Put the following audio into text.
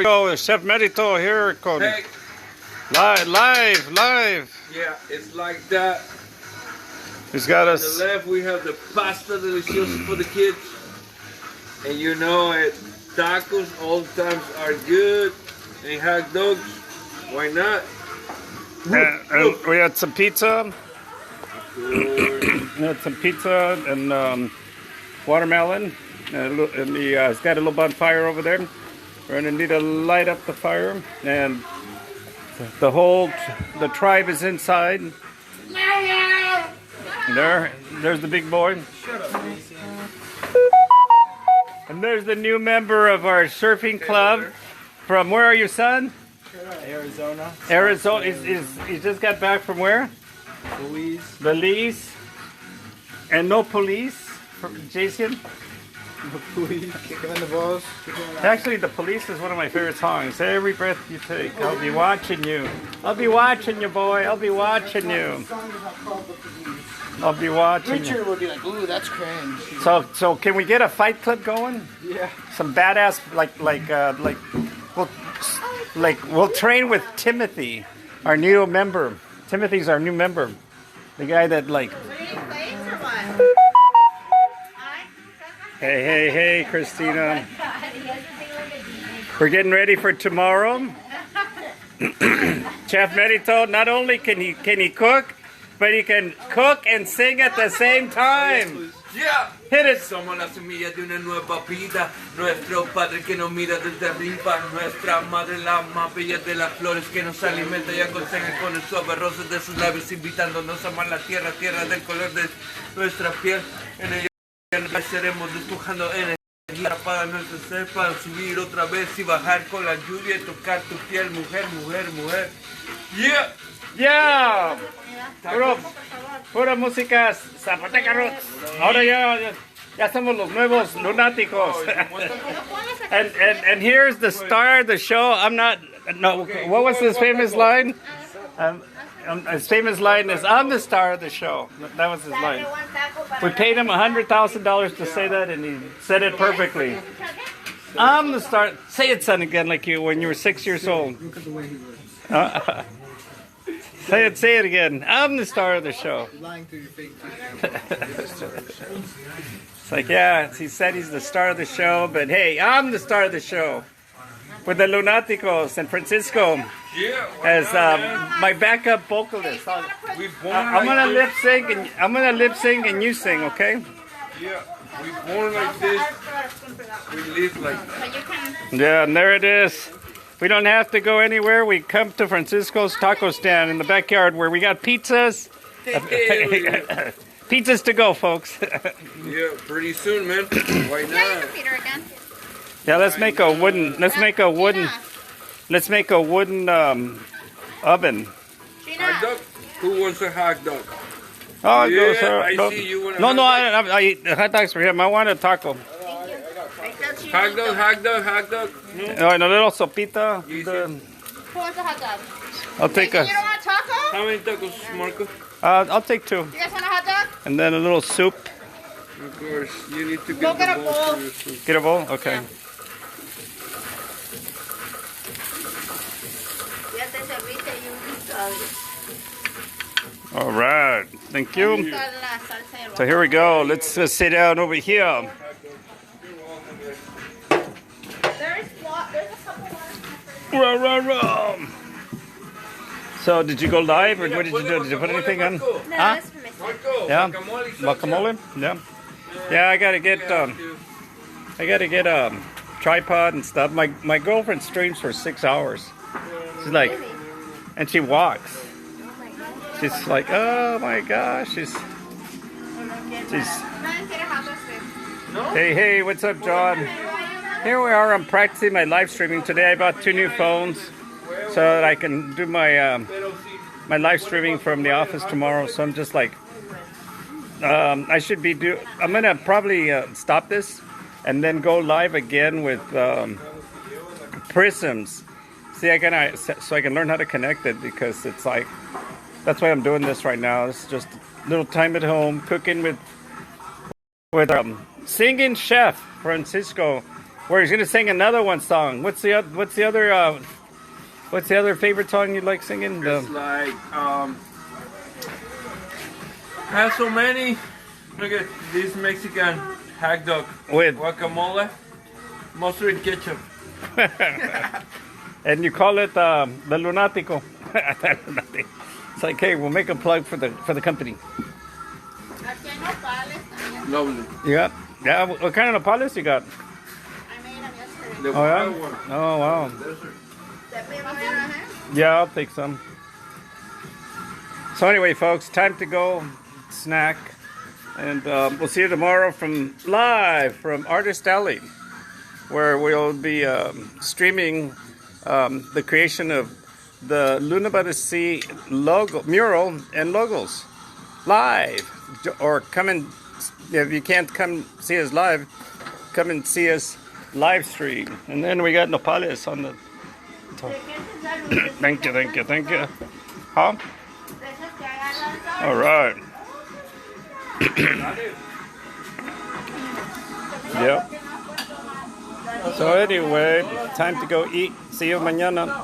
we go. Chef Merito here. Hey. Live. Yeah, it's like that. He's got On us. the left, we have the pasta deliciosa for the kids. And you know it, tacos all times are good. And hot dogs, why not? And we had some pizza. Good. We had some pizza and watermelon. And it's got a little bonfire over there. We're going to need to light up the fire. And the tribe is inside. There's the big boy. And there's the new member of our surfing club. From where are you, son? Arizona. Arizona. He's just got back from where? Belize. And no police. Jason? Police. Kick him in the balls. Actually, The Police is one of my favorite songs. Every breath you take, I'll be watching you. I'll be watching you, boy. I'll be watching you. I'll be watching you. Richard would be like, ooh, that's cringe. So can we get a fight clip going? Yeah. Some badass, we'll train with Timothy, our new member. Timothy's our new member. The guy that Hey, Christina. We're getting ready for tomorrow. Chef Merito, not only can he cook, but he can cook and sing at the same time. Yeah. Hit it. Somos la semilla de una nueva vida. Nuestro Padre que nos mira desde arriba. Nuestra Madre la más bella de las flores que nos alimenta y aconseja con el suave roce de sus labios, invitándonos a amar la tierra, tierra del color de nuestra piel. En ella seremos despojando energía para nuestro ser, para subir otra vez y bajar con la lluvia y tocar tu piel, mujer. Yeah. Yeah. Pura música zapoteca roots. Ahora ya somos los nuevos lunáticos. and here's the star of the show. What was his famous line? His famous line is, "I'm the star of the show." That was his line. We paid him $100,000 to say that, and he said it perfectly. I'm the star. Say it, son, again, like you when you were 6 years old. Look at the way he was. Say it again. I'm the star of the show. Lying through your fake teeth. It's like, yeah, he said he's the star of the show, but hey, I'm the star of the show. With the Lunáticos and Francisco as my backup vocalist. I'm gonna lip sync and you sing, okay? Yeah. We born like this. We live like that. Yeah, and there it is. We don't have to go anywhere. We come to Francisco's taco stand in the backyard where we got pizzas. Pizzas to go, folks. Yeah, pretty soon, man. Why not? Yeah, let's make a wooden oven. Hot dog? Who wants a hot dog? Oh, Yeah, sir. I see you want a No, hot I eat hot dogs for him. I want a taco. Hot dog. Oh, and a little sopita. You Who wants a hot dog? I'll take You don't want a taco? How many tacos, Marco? I'll take 2. You guys want a hot dog? And then a little soup. Of course, you need to Go get get the a bowl bowl. for your soup. Get a bowl? Okay. Yeah. All right. Thank you. So here we go. Let's sit down over here. There's a couple Rah. So did you go live or what did you do? Did you put anything on? No, Huh? that's for me. Marco, Yeah. guacamole. Guacamole? Yeah. Yeah, I gotta get tripod and stuff. My girlfriend streams for 6 hours. She's like, and she walks. She's like, oh my gosh. She's. Hey, what's up, John? Here we are. I'm practicing my live streaming today. I bought 2 new phones so that I can do my my live streaming from the office tomorrow. So I'm just like, I'm gonna probably stop this and then go live again with Prisms. See, so I can learn how to connect it because it's like, that's why I'm doing this right now. It's just a little time at home, cooking with singing chef Francisco Where he's gonna sing another one song. What's the other favorite song you like singing? It's like has so many. Look at this Mexican hot dog With guacamole, mustard and ketchup. and you call it the Lunatico. It's like, hey, we'll make a plug for the company. Aquí hay nopales también. Lovely. Yeah. What kind of nopales you got? I made them yesterday. The Oh yeah. wild one. Oh wow. Desert. Yeah, I'll take some. So anyway, folks, time to go snack, and we'll see you tomorrow live from Artist Alley, where we'll be streaming the creation of the Luna by the Sea logo, mural, and logos live. Or come and, if you can't come see us live, come and see us live stream. And then we got nopales on the top. Thank you. Huh? All right. Yep. So anyway, time to go eat. See you mañana.